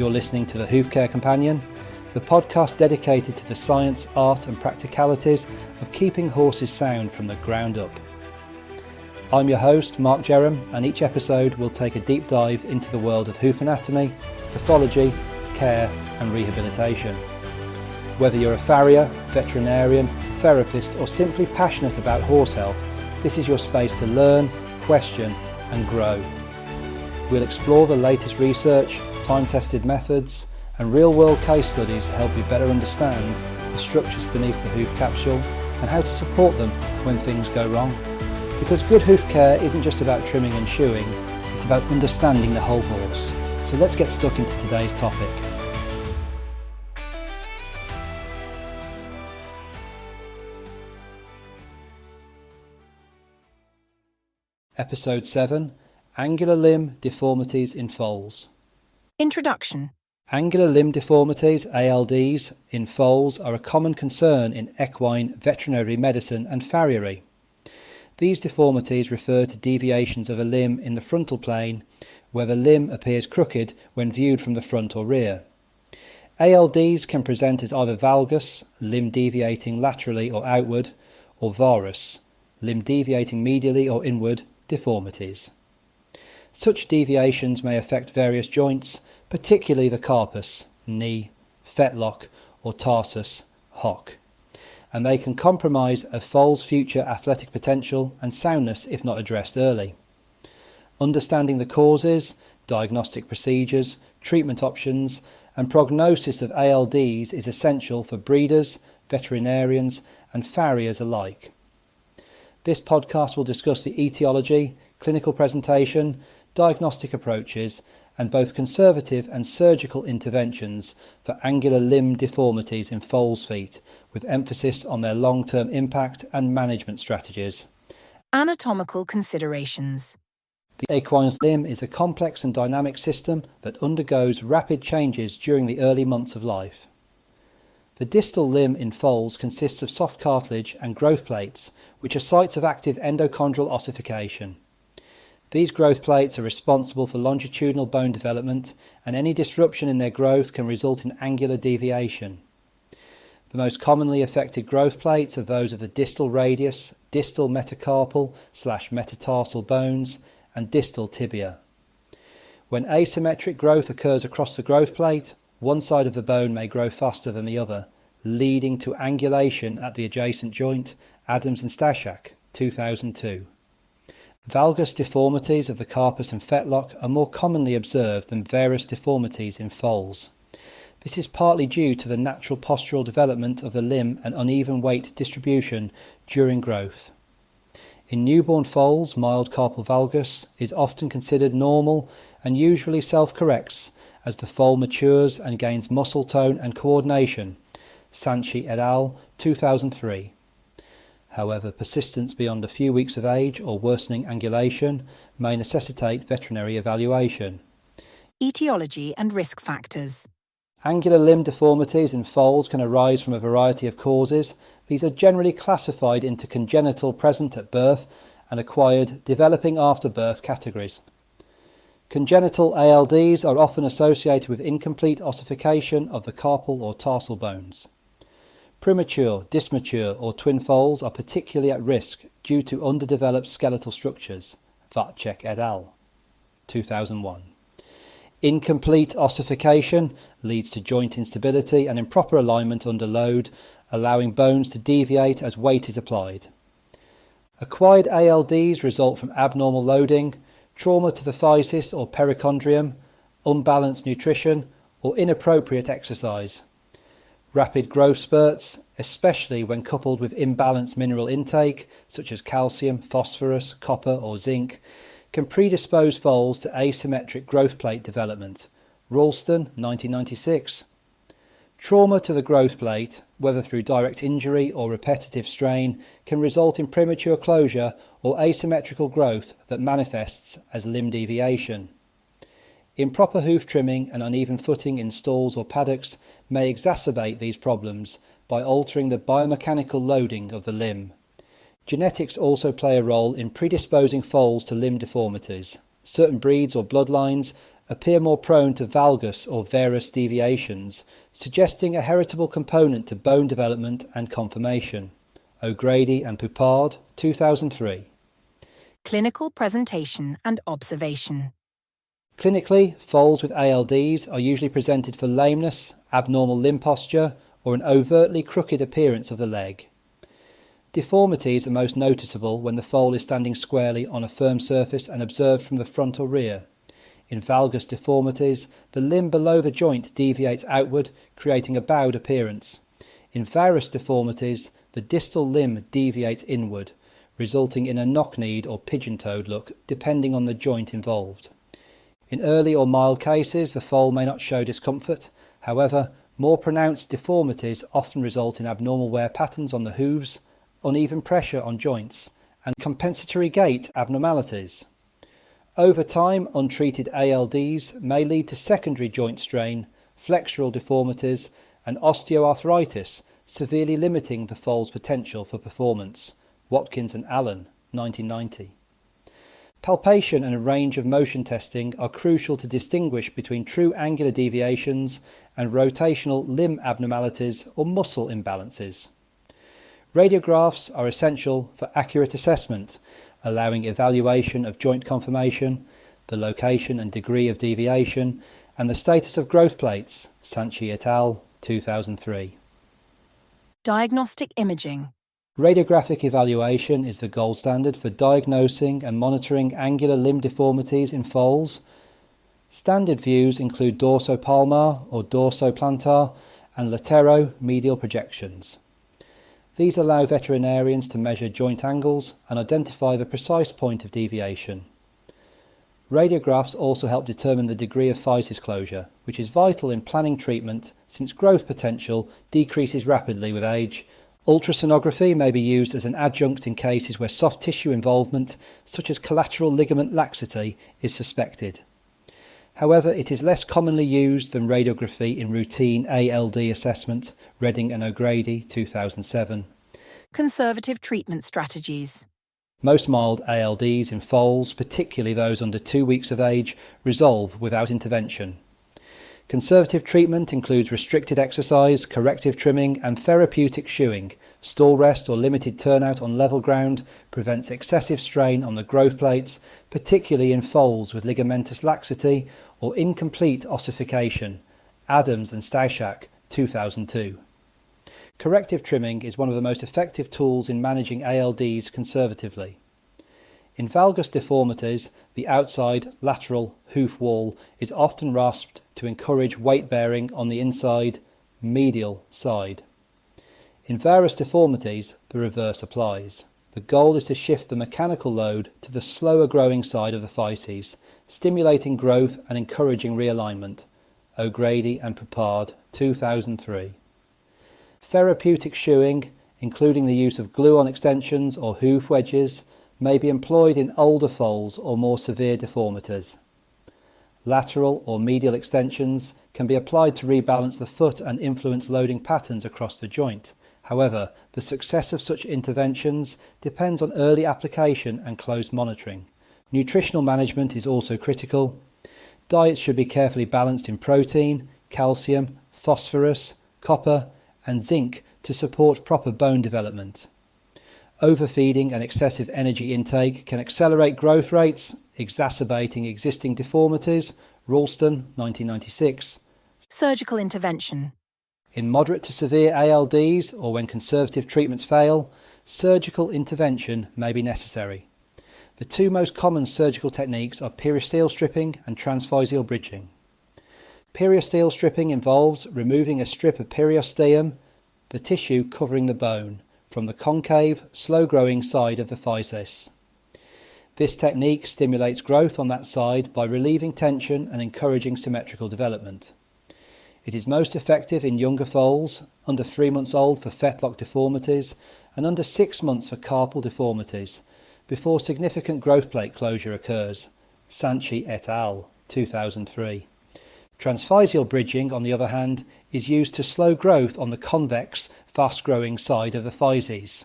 You're listening to the Hoof Care Companion, the podcast dedicated to the science, art and practicalities of keeping horses sound from the ground up. I'm your host, Mark Jerram, and each episode will take a deep dive into the world of hoof anatomy, pathology, care and rehabilitation. Whether you're a farrier, veterinarian, therapist or simply passionate about horse health, this is your space to learn, question and grow. We'll explore the latest research, time-tested methods and real-world case studies to help you better understand the structures beneath the hoof capsule and how to support them when things go wrong. Because good hoof care isn't just about trimming and shoeing, it's about understanding the whole horse. So let's get stuck into today's topic. Episode 7, Angular Limb Deformities in Foals. Introduction. Angular limb deformities, ALDs, in foals are a common concern in equine veterinary medicine and farriery. These deformities refer to deviations of a limb in the frontal plane where the limb appears crooked when viewed from the front or rear. ALDs can present as either valgus, limb deviating laterally or outward, or varus, limb deviating medially or inward, deformities. Such deviations may affect various joints, particularly the carpus, knee, fetlock or tarsus, hock, and they can compromise a foal's future athletic potential and soundness if not addressed early. Understanding the causes, diagnostic procedures, treatment options and prognosis of ALDs is essential for breeders, veterinarians and farriers alike. This podcast will discuss the etiology, clinical presentation, diagnostic approaches and both conservative and surgical interventions for angular limb deformities in foals' feet, with emphasis on their long-term impact and management strategies. Anatomical considerations. The equine's limb is a complex and dynamic system that undergoes rapid changes during the early months of life. The distal limb in foals consists of soft cartilage and growth plates, which are sites of active endochondral ossification. These growth plates are responsible for longitudinal bone development, and any disruption in their growth can result in angular deviation. The most commonly affected growth plates are those of the distal radius, distal metacarpal/metatarsal bones, and distal tibia. When asymmetric growth occurs across the growth plate, one side of the bone may grow faster than the other, leading to angulation at the adjacent joint, Adams and Stashak, 2002. Valgus deformities of the carpus and fetlock are more commonly observed than varus deformities in foals. This is partly due to the natural postural development of the limb and uneven weight distribution during growth. In newborn foals, mild carpal valgus is often considered normal and usually self-corrects as the foal matures and gains muscle tone and coordination. Sanchi et al., 2003. However, persistence beyond a few weeks of age or worsening angulation may necessitate veterinary evaluation. Etiology and risk factors. Angular limb deformities in foals can arise from a variety of causes. These are generally classified into congenital present at birth and acquired developing after birth categories. Congenital ALDs are often associated with incomplete ossification of the carpal or tarsal bones. Premature, dysmature or twin foals are particularly at risk due to underdeveloped skeletal structures. Vatchek et al., 2001. Incomplete ossification leads to joint instability and improper alignment under load, allowing bones to deviate as weight is applied. Acquired ALDs result from abnormal loading, trauma to the physes or perichondrium, unbalanced nutrition or inappropriate exercise. Rapid growth spurts, especially when coupled with imbalanced mineral intake such as calcium, phosphorus, copper or zinc, can predispose foals to asymmetric growth plate development. Ralston, 1996. Trauma to the growth plate, whether through direct injury or repetitive strain, can result in premature closure or asymmetrical growth that manifests as limb deviation. Improper hoof trimming and uneven footing in stalls or paddocks may exacerbate these problems by altering the biomechanical loading of the limb. Genetics also play a role in predisposing foals to limb deformities. Certain breeds or bloodlines appear more prone to valgus or varus deviations, suggesting a heritable component to bone development and conformation. O'Grady and Poupard, 2003. Clinical presentation and observation. Clinically, foals with ALDs are usually presented for lameness, abnormal limb posture, or an overtly crooked appearance of the leg. Deformities are most noticeable when the foal is standing squarely on a firm surface and observed from the front or rear. In valgus deformities, the limb below the joint deviates outward, creating a bowed appearance. In varus deformities, the distal limb deviates inward, resulting in a knock-kneed or pigeon-toed look, depending on the joint involved. In early or mild cases, the foal may not show discomfort. However, more pronounced deformities often result in abnormal wear patterns on the hooves, uneven pressure on joints, and compensatory gait abnormalities. Over time, untreated ALDs may lead to secondary joint strain, flexural deformities, and osteoarthritis, severely limiting the foal's potential for performance. Watkins and Allen, 1990. Palpation and range of motion testing are crucial to distinguish between true angular deviations and rotational limb abnormalities or muscle imbalances. Radiographs are essential for accurate assessment, allowing evaluation of joint conformation, the location and degree of deviation, and the status of growth plates. Sanchi et al., 2003. Diagnostic imaging. Radiographic evaluation is the gold standard for diagnosing and monitoring angular limb deformities in foals. Standard views include dorsopalmar or dorsoplantar and latero-medial projections. These allow veterinarians to measure joint angles and identify the precise point of deviation. Radiographs also help determine the degree of physes closure, which is vital in planning treatment since growth potential decreases rapidly with age. Ultrasonography may be used as an adjunct in cases where soft tissue involvement, such as collateral ligament laxity, is suspected. However, it is less commonly used than radiography in routine ALD assessment. Redding and O'Grady, 2007. Conservative treatment strategies. Most mild ALDs in foals, particularly those under 2 weeks of age, resolve without intervention. Conservative treatment includes restricted exercise, corrective trimming and therapeutic shoeing. Stall rest or limited turnout on level ground prevents excessive strain on the growth plates, particularly in foals with ligamentous laxity or incomplete ossification. Adams and Stauschak, 2002. Corrective trimming is one of the most effective tools in managing ALDs conservatively. In valgus deformities, the outside lateral hoof wall is often rasped to encourage weight bearing on the inside medial side. In varus deformities, the reverse applies. The goal is to shift the mechanical load to the slower growing side of the physes, stimulating growth and encouraging realignment. O'Grady and Poupard, 2003. Therapeutic shoeing, including the use of glue-on extensions or hoof wedges, may be employed in older foals or more severe deformities. Lateral or medial extensions can be applied to rebalance the foot and influence loading patterns across the joint. However, the success of such interventions depends on early application and close monitoring. Nutritional management is also critical. Diets should be carefully balanced in protein, calcium, phosphorus, copper, and zinc to support proper bone development. Overfeeding and excessive energy intake can accelerate growth rates, exacerbating existing deformities. Ralston, 1996. Surgical intervention. In moderate to severe ALDs, or when conservative treatments fail, surgical intervention may be necessary. The two most common surgical techniques are periosteal stripping and transphyseal bridging. Periosteal stripping involves removing a strip of periosteum, the tissue covering the bone, from the concave, slow-growing side of the physis. This technique stimulates growth on that side by relieving tension and encouraging symmetrical development. It is most effective in younger foals, under 3 months old for fetlock deformities and under 6 months for carpal deformities, before significant growth plate closure occurs. Sanchi et al., 2003. Transphyseal bridging, on the other hand, is used to slow growth on the convex, fast-growing side of the physes.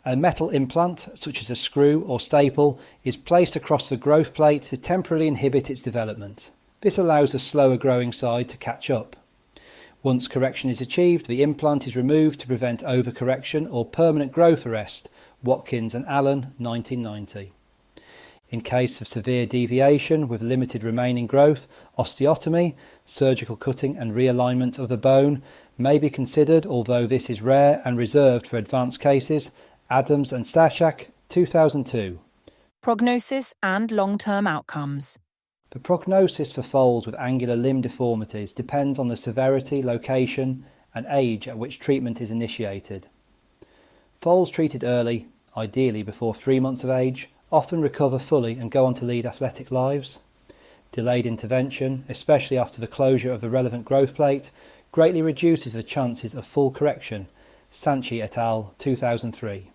A metal implant, such as a screw or staple, is placed across the growth plate to temporarily inhibit its development. This allows the slower growing side to catch up. Once correction is achieved, the implant is removed to prevent overcorrection or permanent growth arrest. Watkins and Allen, 1990. In case of severe deviation with limited remaining growth, osteotomy, surgical cutting and realignment of the bone may be considered, although this is rare and reserved for advanced cases. Adams and Stashak, 2002. Prognosis and long-term outcomes. The prognosis for foals with angular limb deformities depends on the severity, location and age at which treatment is initiated. Foals treated early, ideally before 3 months of age, often recover fully and go on to lead athletic lives. Delayed intervention, especially after the closure of the relevant growth plate, greatly reduces the chances of full correction. Sanchi et al. 2003.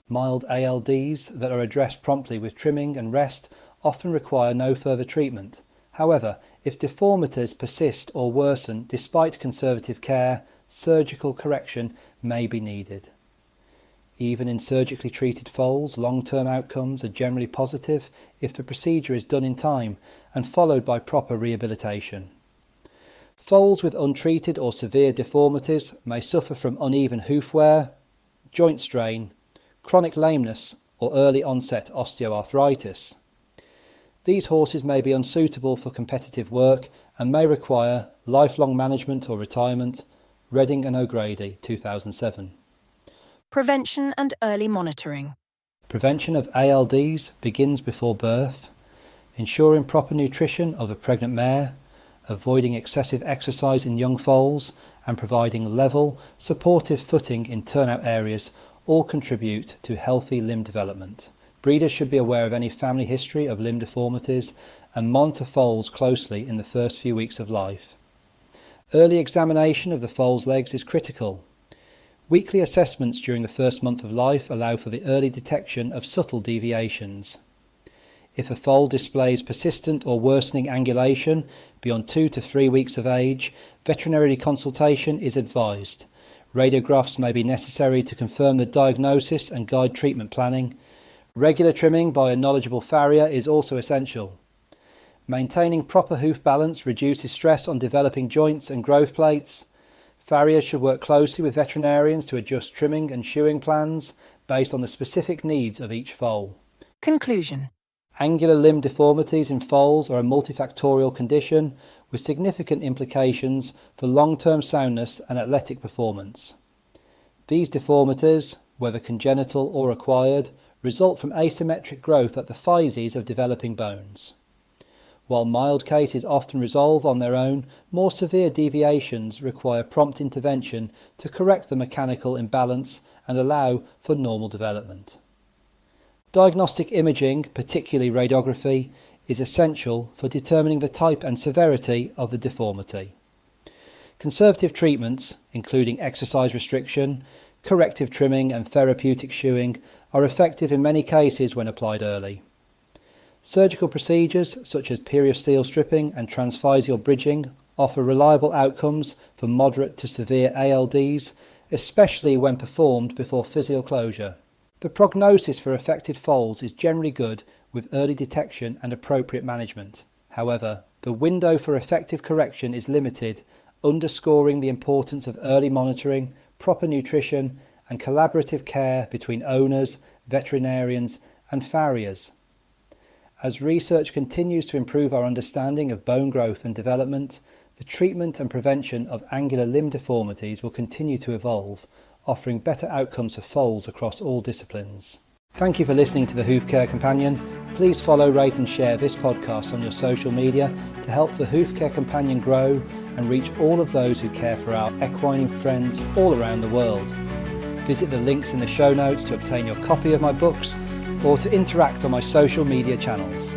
Mild ALDs that are addressed promptly with trimming and rest often require no further treatment. However, if deformities persist or worsen despite conservative care, surgical correction may be needed. Even in surgically treated foals, long-term outcomes are generally positive if the procedure is done in time and followed by proper rehabilitation. Foals with untreated or severe deformities may suffer from uneven hoof wear, joint strain, chronic lameness or early onset osteoarthritis. These horses may be unsuitable for competitive work and may require lifelong management or retirement. Redding and O'Grady, 2007. Prevention and early monitoring. Prevention of ALDs begins before birth, ensuring proper nutrition of a pregnant mare, avoiding excessive exercise in young foals, and providing level, supportive footing in turnout areas all contribute to healthy limb development. Breeders should be aware of any family history of limb deformities and monitor foals closely in the first few weeks of life. Early examination of the foal's legs is critical. Weekly assessments during the first month of life allow for the early detection of subtle deviations. If a foal displays persistent or worsening angulation beyond 2 to 3 weeks of age, veterinary consultation is advised. Radiographs may be necessary to confirm the diagnosis and guide treatment planning. Regular trimming by a knowledgeable farrier is also essential. Maintaining proper hoof balance reduces stress on developing joints and growth plates. Farriers should work closely with veterinarians to adjust trimming and shoeing plans based on the specific needs of each foal. Conclusion. Angular limb deformities in foals are a multifactorial condition with significant implications for long-term soundness and athletic performance. These deformities, whether congenital or acquired, result from asymmetric growth at the physes of developing bones. While mild cases often resolve on their own, more severe deviations require prompt intervention to correct the mechanical imbalance and allow for normal development. Diagnostic imaging, particularly radiography, is essential for determining the type and severity of the deformity. Conservative treatments, including exercise restriction, corrective trimming and therapeutic shoeing, are effective in many cases when applied early. Surgical procedures such as periosteel stripping and transphysial bridging offer reliable outcomes for moderate to severe ALDs, especially when performed before physical closure. The prognosis for affected foals is generally good with early detection and appropriate management. However, the window for effective correction is limited, underscoring the importance of early monitoring, proper nutrition, and collaborative care between owners, veterinarians, and farriers. As research continues to improve our understanding of bone growth and development, the treatment and prevention of angular limb deformities will continue to evolve, offering better outcomes for foals across all disciplines. Thank you for listening to the Hoof Care Companion. Please follow, rate and share this podcast on your social media to help the Hoof Care Companion grow and reach all of those who care for our equine friends all around the world. Visit the links in the show notes to obtain your copy of my books or to interact on my social media channels.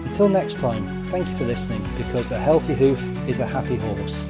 Until next time, thank you for listening, because a healthy hoof is a happy horse.